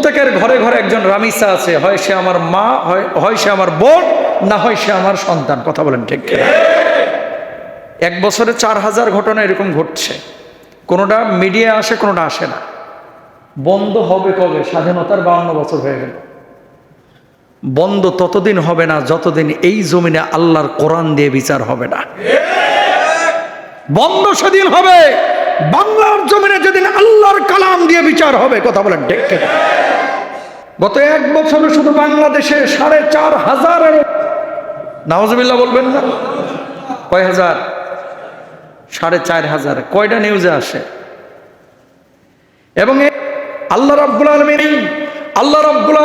প্রত্যেকের ঘরে ঘরে একজন রামিসা আছে, হয় সে আমার মা, হয় সে আমার বোন, না হয় সে আমার সন্তান। কথা বলেন ঠিক কিনা? এক বছরে 4000 ঘটনা এরকম ঘটছে। কোনোটা মিডিয়া আসে, কোনোটা আসে না। বন্ধ হবে কবে? স্বাধীনতার 52 বছর হয়ে গেল। বন্ধ ততদিন হবে না যতদিন এই জমিনে আল্লাহর কোরআন দিয়ে বিচার হবে না। বন্ধ সেদিন হবে বাংলার জমিনে যেদিন আল্লাহর কালাম দিয়ে বিচার হবে। কথা বলেন ঠিক কিনা? গত এক বছরে শুধু বাংলাদেশে 4500 নাউজুবিল্লাহ বলবেন না, কয় হাজার? 4500। কয়টা নিউজে আসে? এবং আল্লাহ রাব্বুল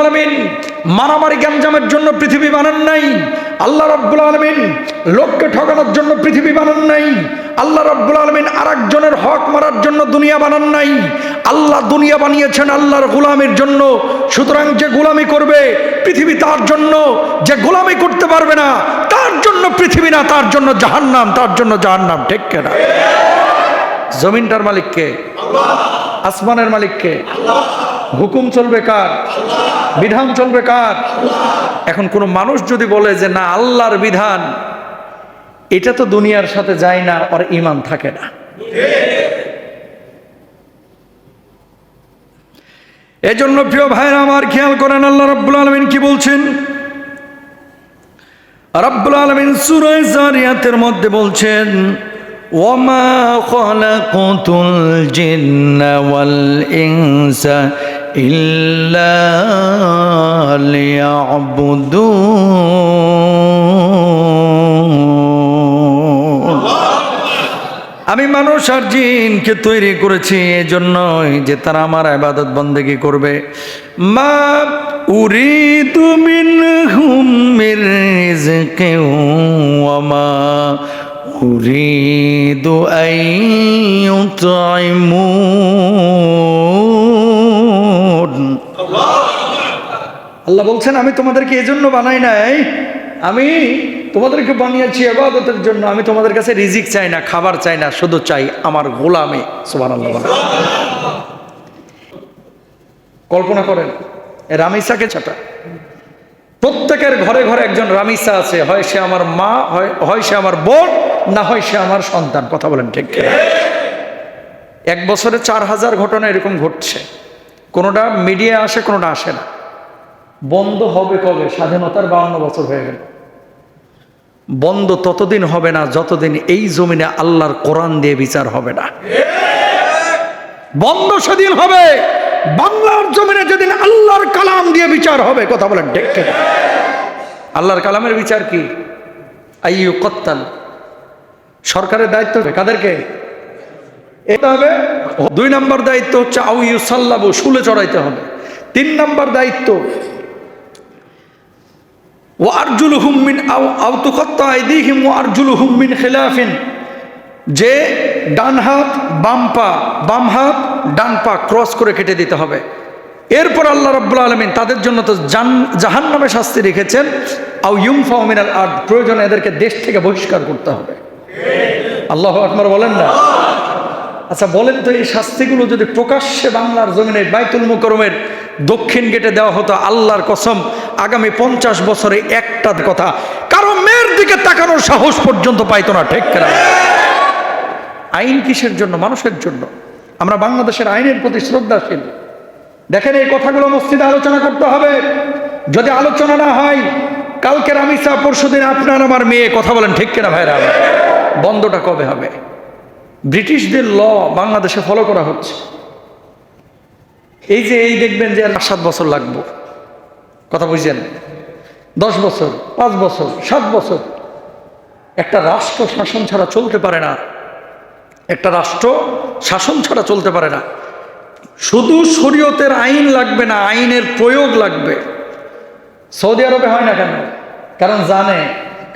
আলামিন মারামারি গ্যাঞ্জামের জন্য পৃথিবী বানান নাই। আল্লাহ রাব্বুল আলামিন লোককে ঠকানোর জন্য পৃথিবী বানান নাই। আল্লাহ রাব্বুল আলামিন আরেকজনের হক মারার জন্য দুনিয়া বানান নাই। আল্লাহ দুনিয়া বানিয়েছেন আল্লাহর গোলামের জন্য। সুতরাং যে গোলামি করবে পৃথিবী তার জন্য, যে গোলামি করতে পারবে না তার জন্য পৃথিবী না, তার জন্য জাহান্নাম, তার জন্য জাহান্নাম। ঠিক কিনা? জমিনটার মালিক কে? আল্লাহ। আসমানের মালিক কে? আল্লাহ। হুকুম চলবে কার? বিধান চলবে কার? এখন কোন মানুষ যদি বলে যে না আল্লাহর বিধান এটা তো দুনিয়ার সাথে যায় না, ওর ঈমান থাকে না। এজন্য প্রিয় ভাইরা আমার খেয়াল করেন, আল্লাহ রাব্বুল আলামিন কি বলছেন? রাব্বুল আলামিন সূরা যারিয়াতের মধ্যে বলছেন, ওয়ামা খালাকাতুল জিন্না ওয়াল ইনসা ইল্লা লিয়াবুদুন। আমি মানুষ আর জিনকে তৈরি করেছি এজন্যই যে তারা আমার ইবাদত বন্দেগী করবে। মা উরিদু মিনহুম মির রিজকিন ওয়া মা উরিদু আন ইউতঈমুন। আল্লাহ বলছেন আমি তোমাদেরকে এজন্য বানাই নাই, আমি তোমাদেরকে বানিয়েছি ইবাদতের জন্য। আমি তোমাদের কাছে রিজিক চাই না, খাবার চাই না, শুধু চাই আমার গোলামি। সুবহানাল্লাহ। কল্পনা করেন রামিসাকে ছাটা। প্রত্যেকের ঘরে ঘরে একজন রামিসা আছে, হয় সে আমার মা, হয় সে আমার বোন, না হয় সে আমার সন্তান। কথা বলেন ঠিক কিনা? এক বছরে 4000 ঘটনা এরকম ঘটছে। কোনোটা মিডিয়া আসে, কোনোটা আসে না। বন্ধ হবে কবে? স্বাধীনতার 52 বছর হয়ে গেল। বন্ধ ততদিন হবে না যতদিন এই জমিনে আল্লাহর কোরআন দিয়ে বিচার হবে না। বন্ধ সেদিন হবে বাংলার জমিনে যেদিন আল্লাহর কালাম দিয়ে বিচার হবে। কথা বলেন ঠিক কিনা? আল্লাহর কালামের বিচার কি? আইয়ু কত্তাল। সরকারের দায়িত্ব কাদেরকে? এটা হবে। 2 নম্বর দায়িত্ব হচ্ছে আউ ইউসাল্লাবু, শুলে চড়াইতে হবে। 3 নম্বর দায়িত্ব ওয়া আরজুলুহুম মিন আউ তুকাত্তা আইদিহিম ওয়া আরজুলুহুম মিন খিলাফিন, যে ডান হাত বাম পা, বাম হাত ডান পা ক্রস করে কেটে দিতে হবে। এরপর আল্লাহ রাব্বুল আলামিন তাদের জন্য তো জাহান্নামে শাস্তি রেখেছেন। আউ ইউনফাউ মিনাল আরদ, প্রয়োজনে এদেরকে দেশ থেকে বহিষ্কার করতে হবে। আল্লাহু আকবার বলেন না? আচ্ছা বলেন তো, এই শাস্তিগুলো যদি প্রকাশ্যে বাংলার জমিনে বাইতুল মুকাররমের দক্ষিণ গেটে দেওয়া হতো, আল্লাহর কসম আগামী 50 বছরে একটা কথা কারো মেয়ের দিকে তাকানোর সাহস পর্যন্ত পাইতো না। ঠিক কিনা? আইন কিসের জন্য? মানুষের জন্য। আমরা বাংলাদেশের আইনের প্রতি শ্রদ্ধাশীল। দেখেন এই কথাগুলো মসজিদে আলোচনা করতে হবে। যদি আলোচনা না হয়, কালকে রামিসা, পরশুদিন আপনার আমার মেয়ে। কথা বলেন ঠিক কিনা ভাইরা? বন্ধটা কবে হবে? ব্রিটিশদের ল বাংলাদেশে ফলো করা হচ্ছে। এই দেখবেন যে 7 বছর লাগবে। কথা বুঝছেন? 10 বছর, 5 বছর, 7 বছর। একটা রাষ্ট্র শাসন ছাড়া চলতে পারে না। একটা রাষ্ট্র শাসন ছাড়া চলতে পারে না। শুধু শরীয়তের আইন লাগবে না, আইনের প্রয়োগ লাগবে। সৌদি আরবে হয় না কেন? কারণ জানে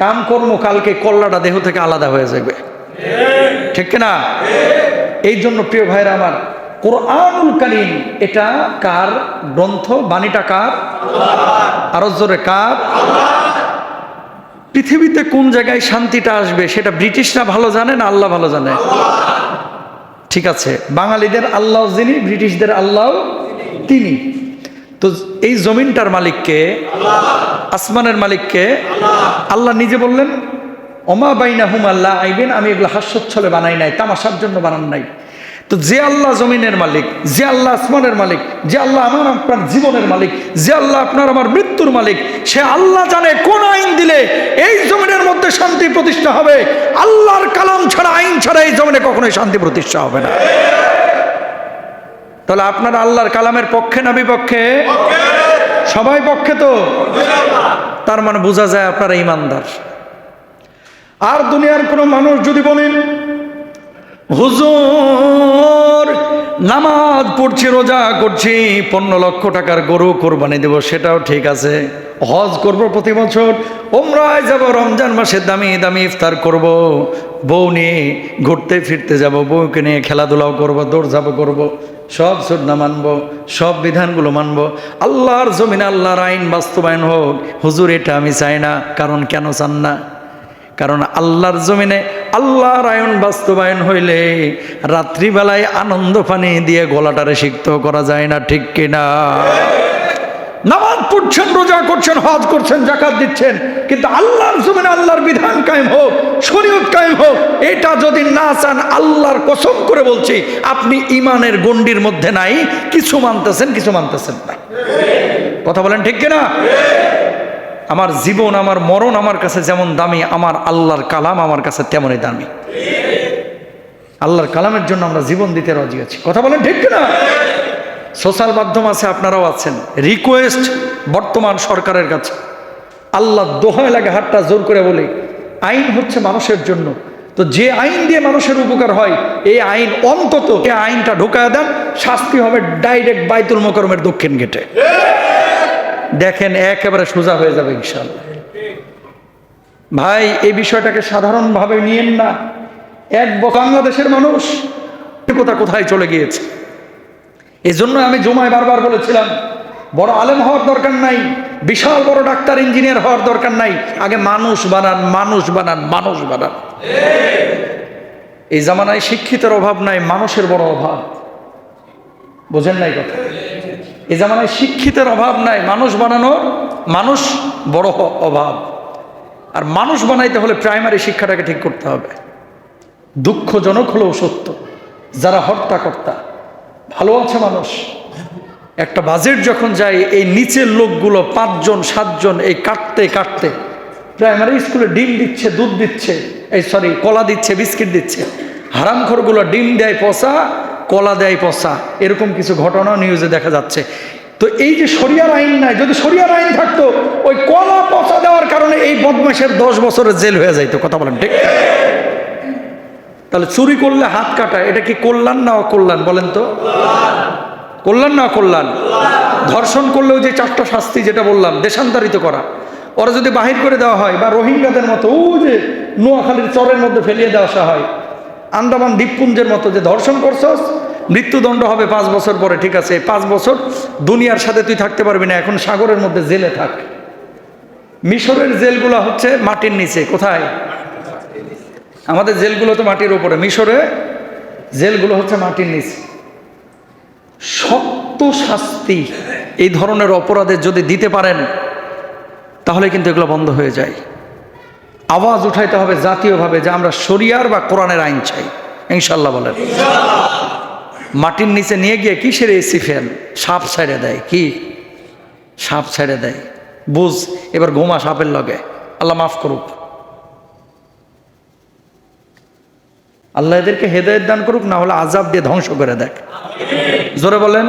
কামকর্ম কালকে কল্লাটা দেহ থেকে আলাদা হয়ে যাবে। ঠিক না? এই জন্য প্রিয় ভাইরা আমার, কোরআনুল কারীম এটা কার গ্রন্থ? বাণীটা কার? আরো জোরে কার? পৃথিবীতে কোন জায়গায় শান্তিটা আসবে সেটা ব্রিটিশরা ভালো জানে না আল্লাহ ভালো জানে? ঠিক আছে, বাঙালিদের আল্লাহ যিনি, ব্রিটিশদের আল্লাহ তিনি। তো এই জমিনটার মালিককে, আসমানের মালিককে আল্লাহ নিজে বললেন, ওমা বাইনাহুমা লাইবিন, আমি এগুলো হাস্যচ্ছলে বানাই নাই, তামাশার জন্য বানান নাই। তো যে আল্লাহ জমিনের মালিক, যে আল্লাহ আসমানের মালিক, যে আল্লাহ আমার আপনার জীবনের মালিক, যে আল্লাহ আপনার আমার মৃত্যুর মালিক, সে আল্লাহ জানে কোন আইন দিলে এই জমিনের মধ্যে শান্তি প্রতিষ্ঠা হবে। আল্লাহর কালাম ছাড়া, আইন ছাড়া এই জমিনে কখনোই শান্তি প্রতিষ্ঠা হবে না। তাহলে আপনারা আল্লাহর কালামের পক্ষে না বিপক্ষে? সবাই পক্ষে তো। তার মানে বোঝা যায় আপনারা ইমানদার। আর দুনিয়ার কোনো মানুষ যদি বলেন, হুজুর নামাজ পড়ছি, রোজা করছি, 15 লক্ষ টাকার গরু কোরবানি দেব, সেটাও ঠিক আছে, হজ করব প্রতি বছর, ওমরায় যাব, রমজান মাসে দামি দামি ইফতার করব, বউ নিয়ে ঘুরতে ফিরতে যাব, বউকে নিয়ে খেলাধুলাও করব, দৌড়ঝাঁপ করব, সব সুন্নাহ মানব, সব বিধানগুলো মানব, আল্লাহর জমিনে আল্লাহর আইন বাস্তবায়ন হোক। হুজুর এটা আমি চাই না। কারণ কেন চান না? কারণ আল্লাহর জমিনে আল্লাহর আইন বাস্তবায়ন হইলে রাত্রিবেলায় আনন্দ পানি দিয়ে গলাটারে সিক্ত করা যায় না, ঠিক কিনা? নামাজ পড়ছেন, রোজা করছেন, হজ করছেন, যাকাত দিচ্ছেন, কিন্তু আল্লাহর জমিনে আল্লাহর বিধান কায়েম হোক, শরীয়ত কায়েম হোক, এটা যদি না চান, আল্লাহর কসম করে বলছি, আপনি ইমানের গণ্ডির মধ্যে নাই, কিছু মানতেছেন, কিছু মানতেছেন না। কথা বলেন ঠিক কিনা? আমার জীবন, আমার মরণ আমার কাছে যেমন দামি, আমার আল্লাহর কালাম আমার কাছে তেমনই দামি। আল্লাহর কালামের জন্য আমরা জীবন দিতে রাজি আছি। কথা বলেন ঠিক কিনা? সোশ্যাল মাধ্যম আছে, আপনারাও আছেন। রিকোয়েস্ট বর্তমান সরকারের কাছে, আল্লাহ দোহায় লাগে, হাতটা জোর করে বলে, আইন হচ্ছে মানুষের জন্য। তো যে আইন দিয়ে মানুষের উপকার হয়, এই আইন অন্তত আইনটা ঢোকায় দেন, শাস্তি হবে ডাইরেক্ট বাইতুল মোকাররমের দক্ষিণ গেটে। দেখেন একেবারে সোজা হয়ে যাবে ইনশাআল্লাহ। ভাই এই বিষয়টাকে সাধারণভাবে নিয়েন না। বাংলাদেশের মানুষ কোথায় চলে গিয়েছে। এই জন্য আমি জুমায় বারবার বলেছিলাম, বড় আলেম হওয়ার দরকার নাই, বিশাল বড় ডাক্তার ইঞ্জিনিয়ার হওয়ার দরকার নাই, আগে মানুষ বানান, মানুষ বানান, মানুষ বানান। এই জামানায় শিক্ষিতের অভাব নাই, মানুষের বড় অভাব। বোঝেন নাই কথা? এই জামানায় শিক্ষিতের অভাব নাই, মানুষ বানানোর, মানুষ বড় অভাব। আর মানুষ বানাইতে হলে প্রাইমারি শিক্ষাটাকে ঠিক করতে হবে। দুঃখজনক হলেও সত্য, যারা হর্তাকর্তা ভালো আছে মানুষ, একটা বাজেট যখন যায়, এই নিচের লোকগুলো 5 জন 7 জন এই কাটতে কাটতে প্রাইমারি স্কুলে ডিম দিচ্ছে, দুধ দিচ্ছে, কলা দিচ্ছে, বিস্কিট দিচ্ছে। হারামখোরগুলো ডিম দেয় পচা, কলা দেয় পচা, এরকম কিছু ঘটনা নিউজে দেখা যাচ্ছে। তো এই যে শরিয়ার আইন নাই, যদি শরিয়ার আইন থাকতো, ওই কলা পচা দেওয়ার কারণে এই বদমাশের 10 বছরের জেল হয়ে যাইতো। কথা বলেন ঠিক? তাহলে চুরি করলে হাত কাটা, এটা কি কল্যাণ না অকল্যাণ? বলেন তো, কল্যাণ না অকল্যাণ? ধর্ষণ করলেও যে 4টা শাস্তি যেটা বললাম, দেশান্তরিত করা, ওরা যদি বাহির করে দেওয়া হয়, বা রোহিঙ্গাদের মতো ও যে নোয়াখালীর চরের মধ্যে ফেলিয়ে দেওয়া হয়, আন্দামান দ্বীপপুঞ্জের মতো, যে ধর্ষণ করছস মৃত্যুদণ্ড হবে 5 বছর পরে, ঠিক আছে, 5 বছর দুনিয়ার সাথে তুই থাকতে পারবি না, এখন সাগরের মধ্যে জেলে থাক। মিশরের জেলগুলো হচ্ছে মাটির নিচে। কোথায়? আমাদের জেলগুলো তো মাটির উপরে, মিশরে জেলগুলো হচ্ছে মাটির নিচে। শক্ত শাস্তি এই ধরনের অপরাধের যদি দিতে পারেন, তাহলে কিন্তু এগুলো বন্ধ হয়ে যায়। আওয়াজ উঠাইতে হবে জাতীয়ভাবে যে আমরা শরিয়ার বা কোরআনের আইন চাই। ইনশাল্লাহ বলেন। মাটির নিচে নিয়ে গিয়ে কিসের এসি ফ্যান? সাপ ছেড়ে দেয়। কি সাপ ছেড়ে দেয়? বুঝ এবার ঘুমা সাপের লগে। আল্লাহ মাফ করুক, আল্লাহ এদেরকে হেদায়েত দান করুক, না হলে আযাব দিয়ে ধ্বংস করে দেখ। জোরে বলেন।